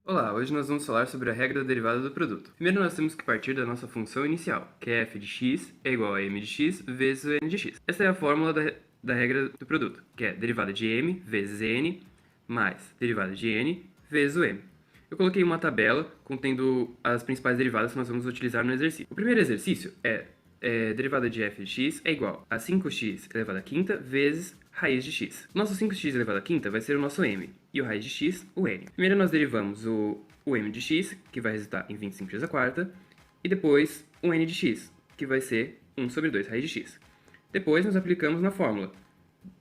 Olá, hoje nós vamos falar sobre a regra da derivada do produto. Primeiro nós temos que partir da nossa função inicial, que é f de x é igual a m de x vezes o n de x. Essa é a fórmula da regra do produto, que é derivada de m vezes n mais derivada de n vezes o m. Eu coloquei uma tabela contendo as principais derivadas que nós vamos utilizar no exercício. O primeiro exercício é derivada de f de x é igual a 5x elevado à quinta vezes raiz de x. O nosso 5x elevado à quinta vai ser o nosso m, e o raiz de x, o n. Primeiro nós derivamos o m de x, que vai resultar em 25x à quarta, e depois o n de x, que vai ser 1 sobre 2 raiz de x. Depois nós aplicamos na fórmula,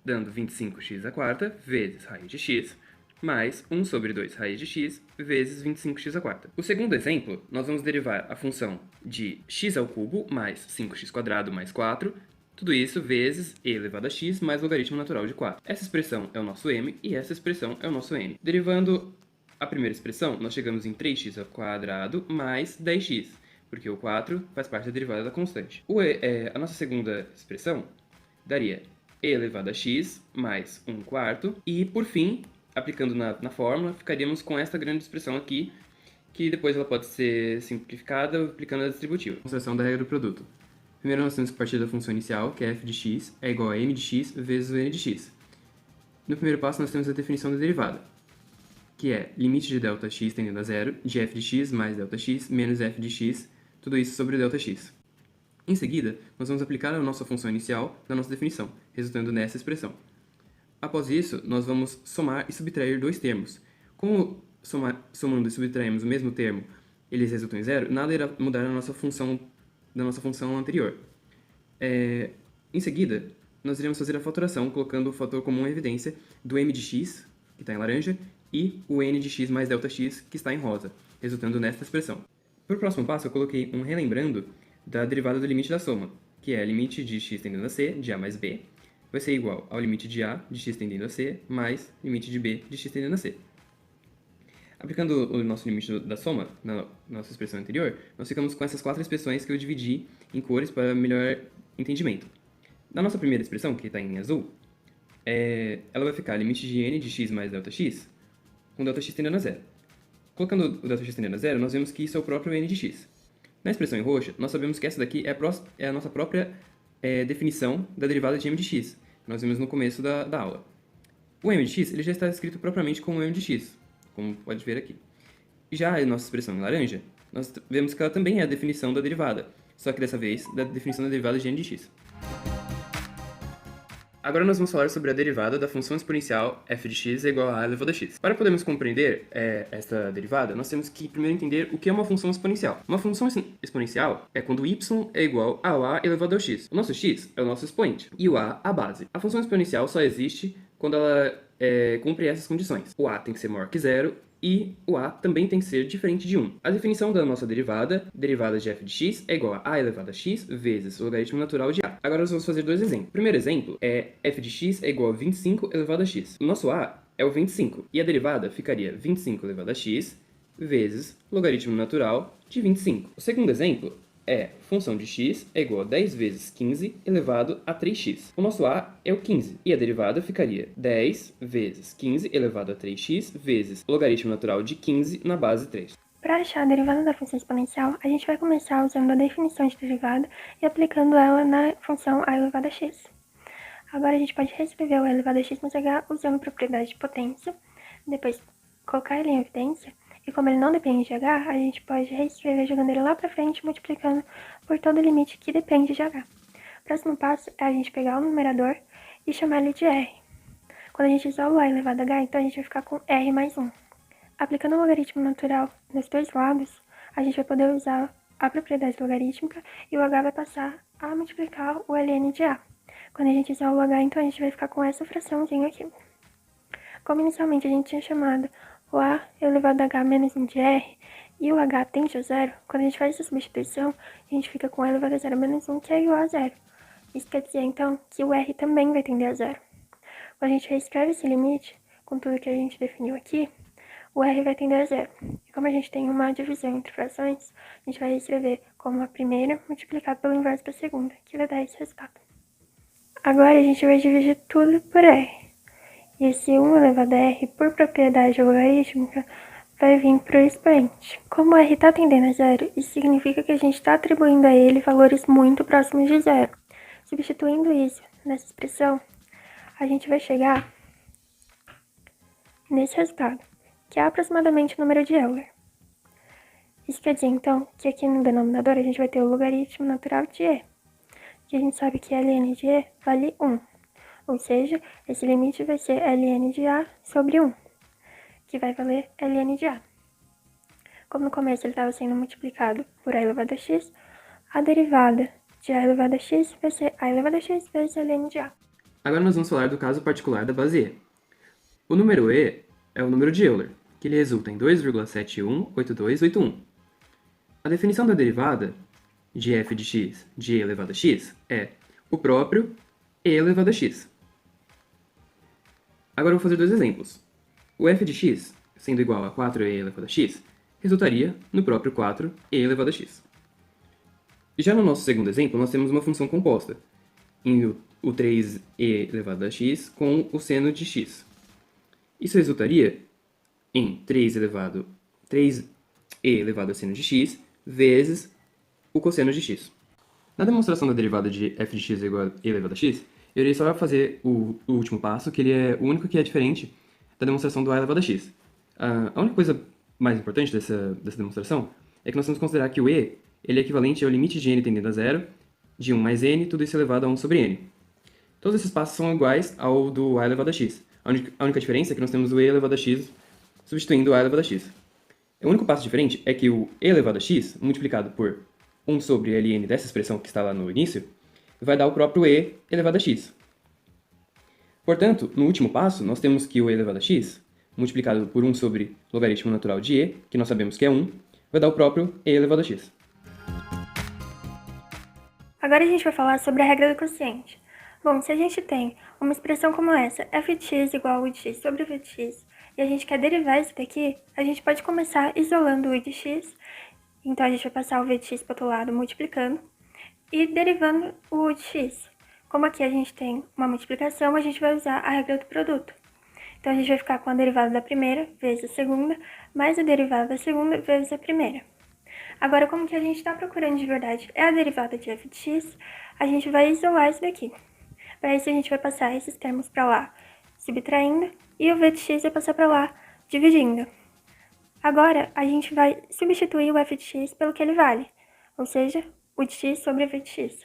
dando 25x à quarta vezes raiz de x, mais 1 sobre 2 raiz de x vezes 25x à quarta. O segundo exemplo, nós vamos derivar a função de x ao cubo mais 5x quadrado mais 4, tudo isso vezes e elevado a x mais logaritmo natural de 4. Essa expressão é o nosso m e essa expressão é o nosso n. Derivando a primeira expressão, nós chegamos em 3x ao quadrado mais 10x, porque o 4 faz parte da derivada da constante. A nossa segunda expressão daria e elevado a x mais 1 quarto, e por fim, aplicando na fórmula, ficaríamos com esta grande expressão aqui, que depois ela pode ser simplificada aplicando a distributiva. Demonstração da regra do produto. Primeiro nós temos que partir da função inicial, que é f de x é igual a m de x vezes o n de x. No primeiro passo nós temos a definição da derivada, que é limite de Δx tendendo a zero, de f de x mais Δx menos f de x, tudo isso sobre Δx. Em seguida, nós vamos aplicar a nossa função inicial na nossa definição, resultando nessa expressão. Após isso, nós vamos somar e subtrair dois termos. Como somando e subtraímos o mesmo termo, eles resultam em zero, nada irá mudar na nossa função anterior. Em seguida, nós iremos fazer a fatoração, colocando o fator comum em evidência do m de x, que está em laranja, e o n de x mais Δx, que está em rosa, resultando nesta expressão. Para o próximo passo, eu coloquei um relembrando da derivada do limite da soma, que é limite de x tendendo a c, de a mais b, vai ser igual ao limite de a de x tendendo a c, mais limite de b de x tendendo a c. Aplicando o nosso limite da soma na nossa expressão anterior, nós ficamos com essas quatro expressões que eu dividi em cores para melhor entendimento. Na nossa primeira expressão, que está em azul, ela vai ficar limite de n de x mais Δx, com Δx tendendo a zero. Colocando o Δx tendendo a zero, nós vemos que isso é o próprio n de x. Na expressão em roxo, nós sabemos que essa daqui é a nossa própria definição da derivada de m de x, que nós vimos no começo da aula. O m de x ele já está escrito propriamente como m de x, como pode ver aqui. Já a nossa expressão em laranja, nós vemos que ela também é a definição da derivada, só que dessa vez da definição da derivada de n de x. Agora nós vamos falar sobre a derivada da função exponencial f de x é igual a elevado a x. Para podermos compreender esta derivada, nós temos que primeiro entender o que é uma função exponencial. Uma função exponencial é quando y é igual ao a elevado ao x. O nosso x é o nosso expoente e o a base. A função exponencial só existe quando ela cumpre essas condições. O a tem que ser maior que zero e o a também tem que ser diferente de 1. A definição da nossa derivada de f de x é igual a a elevado a x vezes o logaritmo natural de a. Agora nós vamos fazer dois exemplos. O primeiro exemplo é f de x é igual a 25 elevado a x. O nosso a é o 25 e a derivada ficaria 25 elevado a x vezes logaritmo natural de 25. O segundo exemplo é função de x é igual a 10 vezes 15 elevado a 3x. O nosso a é o 15, e a derivada ficaria 10 vezes 15 elevado a 3x vezes o logaritmo natural de 15 na base 3. Para achar a derivada da função exponencial, a gente vai começar usando a definição de derivada e aplicando ela na função a elevado a x. Agora a gente pode reescrever o a elevado a x mais h usando a propriedade de potência, depois colocar ele em evidência, e como ele não depende de h, a gente pode reescrever jogando ele lá para frente, multiplicando por todo limite que depende de h. O próximo passo é a gente pegar o numerador e chamar ele de r. Quando a gente usar o a elevado a h, então a gente vai ficar com r mais 1. Aplicando o logaritmo natural nos dois lados, a gente vai poder usar a propriedade logarítmica e o h vai passar a multiplicar o ln de a. Quando a gente usar o h, então a gente vai ficar com essa fraçãozinha aqui. Como inicialmente a gente tinha chamado o a elevado a h menos 1 de r e o h tende a zero, quando a gente faz essa substituição, a gente fica com a elevado a zero menos 1, que é igual a zero. Isso quer dizer, então, que o r também vai tender a zero. Quando a gente reescreve esse limite, com tudo que a gente definiu aqui, o r vai tender a zero. E como a gente tem uma divisão entre frações, a gente vai escrever como a primeira multiplicado pelo inverso da segunda, que vai dar esse resultado. Agora a gente vai dividir tudo por r. E esse 1 elevado a r, por propriedade logarítmica, vai vir para o expoente. Como o r está tendendo a zero, isso significa que a gente está atribuindo a ele valores muito próximos de zero. Substituindo isso nessa expressão, a gente vai chegar nesse resultado, que é aproximadamente o número de Euler. Isso quer dizer, então, que aqui no denominador a gente vai ter o logaritmo natural de e, que a gente sabe que ln de e vale 1. Ou seja, esse limite vai ser ln de a sobre 1, que vai valer ln de a. Como no começo ele estava sendo multiplicado por a elevado a x, a derivada de a elevado a x vai ser a elevado a x vezes ln de a. Agora nós vamos falar do caso particular da base e. O número e é o número de Euler, que ele resulta em 2,718281. A definição da derivada de f de x de e elevado a x é o próprio e elevado a x. Agora eu vou fazer dois exemplos. O f de x, sendo igual a 4e elevado a x, resultaria no próprio 4e elevado a x. Já no nosso segundo exemplo, nós temos uma função composta, em o 3e elevado a x com o seno de x. Isso resultaria em 3e elevado a seno de x vezes o cosseno de x. Na demonstração da derivada de f de x igual a e elevado a x, eu irei só fazer o último passo, que ele é o único que é diferente da demonstração do a elevado a x. A única coisa mais importante dessa demonstração é que nós temos que considerar que o e ele é equivalente ao limite de n tendendo a zero, de 1 mais n, tudo isso elevado a 1 sobre n. Todos esses passos são iguais ao do a elevado a x. A única diferença é que nós temos o e elevado a x substituindo o a elevado a x. O único passo diferente é que o e elevado a x, multiplicado por 1 sobre ln dessa expressão que está lá no início, vai dar o próprio e elevado a x. Portanto, no último passo, nós temos que o e elevado a x, multiplicado por 1 sobre logaritmo natural de e, que nós sabemos que é 1, vai dar o próprio e elevado a x. Agora a gente vai falar sobre a regra do quociente. Bom, se a gente tem uma expressão como essa, f de x igual a u de x sobre v de x, e a gente quer derivar isso daqui, a gente pode começar isolando o u de x, então a gente vai passar o v de x para o outro lado multiplicando, e derivando o u de x. Como aqui a gente tem uma multiplicação, a gente vai usar a regra do produto. Então a gente vai ficar com a derivada da primeira vezes a segunda, mais a derivada da segunda vezes a primeira. Agora, como que a gente está procurando de verdade é a derivada de f de x, a gente vai isolar isso daqui. Para isso, a gente vai passar esses termos para lá, subtraindo, e o v de x vai passar para lá, dividindo. Agora, a gente vai substituir o f de x pelo que ele vale, ou seja, o de x sobre v de x.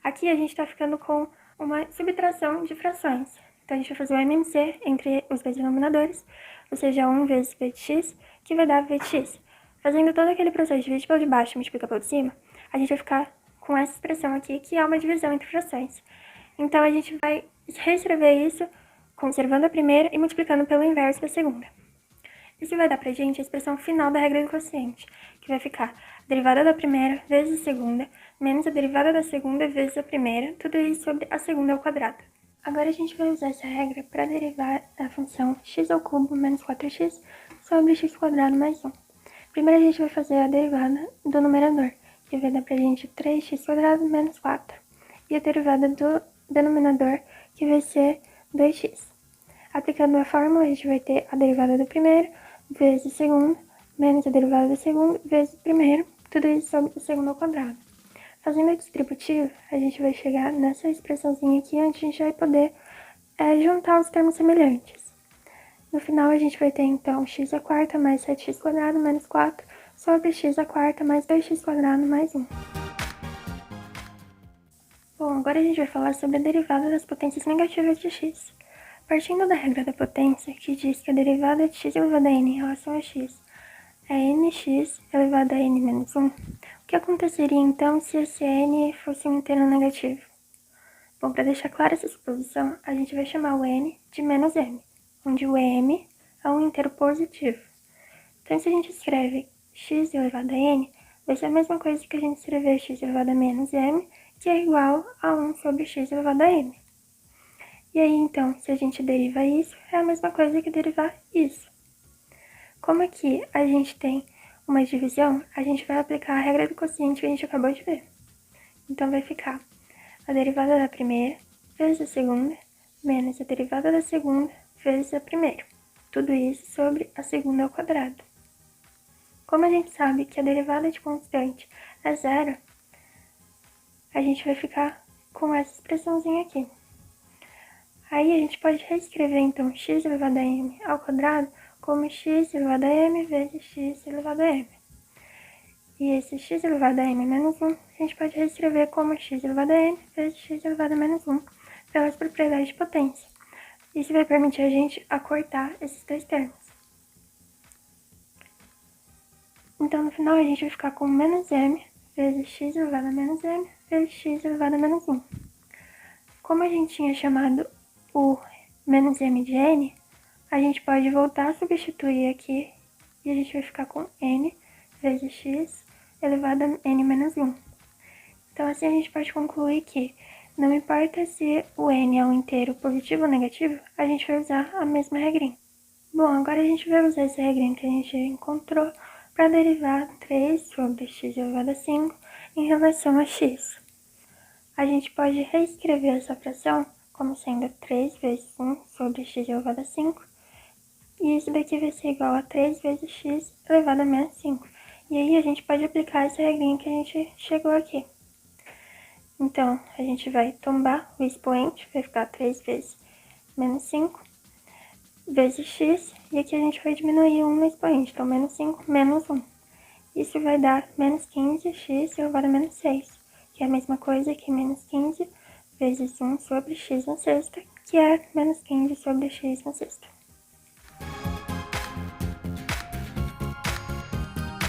Aqui, a gente está ficando com uma subtração de frações. Então, a gente vai fazer o MMC entre os dois denominadores, ou seja, 1 vezes v de x, que vai dar v de x. Fazendo todo aquele processo de dividir pelo de baixo e multiplicar pelo de cima, a gente vai ficar com essa expressão aqui, que é uma divisão entre frações. Então, a gente vai reescrever isso, conservando a primeira e multiplicando pelo inverso da segunda. Isso vai dar pra gente a expressão final da regra do quociente, que vai ficar a derivada da primeira vezes a segunda, menos a derivada da segunda vezes a primeira, tudo isso sobre a segunda ao quadrado. Agora a gente vai usar essa regra para derivar a função x ao cubo menos 4x sobre x quadrado mais 1. Primeiro a gente vai fazer a derivada do numerador, que vai dar pra gente 3x quadrado menos 4. E a derivada do denominador, que vai ser 2x. Aplicando a fórmula, a gente vai ter a derivada do primeiro vezes o segundo, menos a derivada do segundo vezes o primeiro, tudo isso sobre o segundo ao quadrado. Fazendo a distributiva, a gente vai chegar nessa expressãozinha aqui, onde a gente vai poder juntar os termos semelhantes. No final, a gente vai ter, então, x à quarta mais 7x quadrado menos 4 sobre x à quarta mais 2x quadrado mais 1. Bom, agora a gente vai falar sobre a derivada das potências negativas de x. Partindo da regra da potência, que diz que a derivada de x elevado a n em relação a x é nx elevado a n menos 1, o que aconteceria então se esse n fosse um inteiro negativo? Bom, para deixar clara essa suposição, a gente vai chamar o n de menos m, onde o m é um inteiro positivo. Então, se a gente escreve x elevado a n, vai ser a mesma coisa que a gente escrever x elevado a menos m, que é igual a 1 sobre x elevado a n. E aí, então, se a gente deriva isso, é a mesma coisa que derivar isso. Como aqui a gente tem uma divisão, a gente vai aplicar a regra do quociente que a gente acabou de ver. Então, vai ficar a derivada da primeira vezes a segunda, menos a derivada da segunda vezes a primeira. Tudo isso sobre a segunda ao quadrado. Como a gente sabe que a derivada de constante é zero, a gente vai ficar com essa expressãozinha aqui. Aí a gente pode reescrever, então, x elevado a m ao quadrado como x elevado a m vezes x elevado a m. E esse x elevado a m menos 1, a gente pode reescrever como x elevado a n vezes x elevado a menos 1, pelas propriedades de potência. Isso vai permitir a gente acortar esses dois termos. Então, no final, a gente vai ficar com menos m vezes x elevado a menos m vezes x elevado a menos 1. Como a gente tinha chamado o menos m de n, a gente pode voltar a substituir aqui e a gente vai ficar com n vezes x elevado a n menos 1. Então, assim a gente pode concluir que não importa se o n é um inteiro positivo ou negativo, a gente vai usar a mesma regrinha. Bom, agora a gente vai usar essa regrinha que a gente encontrou para derivar 3 sobre x elevado a 5 em relação a x. A gente pode reescrever essa fração como sendo 3 vezes 1 sobre x elevado a 5, e isso daqui vai ser igual a 3 vezes x elevado a menos 5. E aí a gente pode aplicar essa regrinha que a gente chegou aqui. Então, a gente vai tombar o expoente, vai ficar 3 vezes menos 5 vezes x, e aqui a gente vai diminuir 1 no expoente, então menos 5 menos 1. Isso vai dar menos 15x elevado a menos 6, que é a mesma coisa que menos 15 vezes 1 sobre x na sexta, que é menos 15 sobre x na sexta.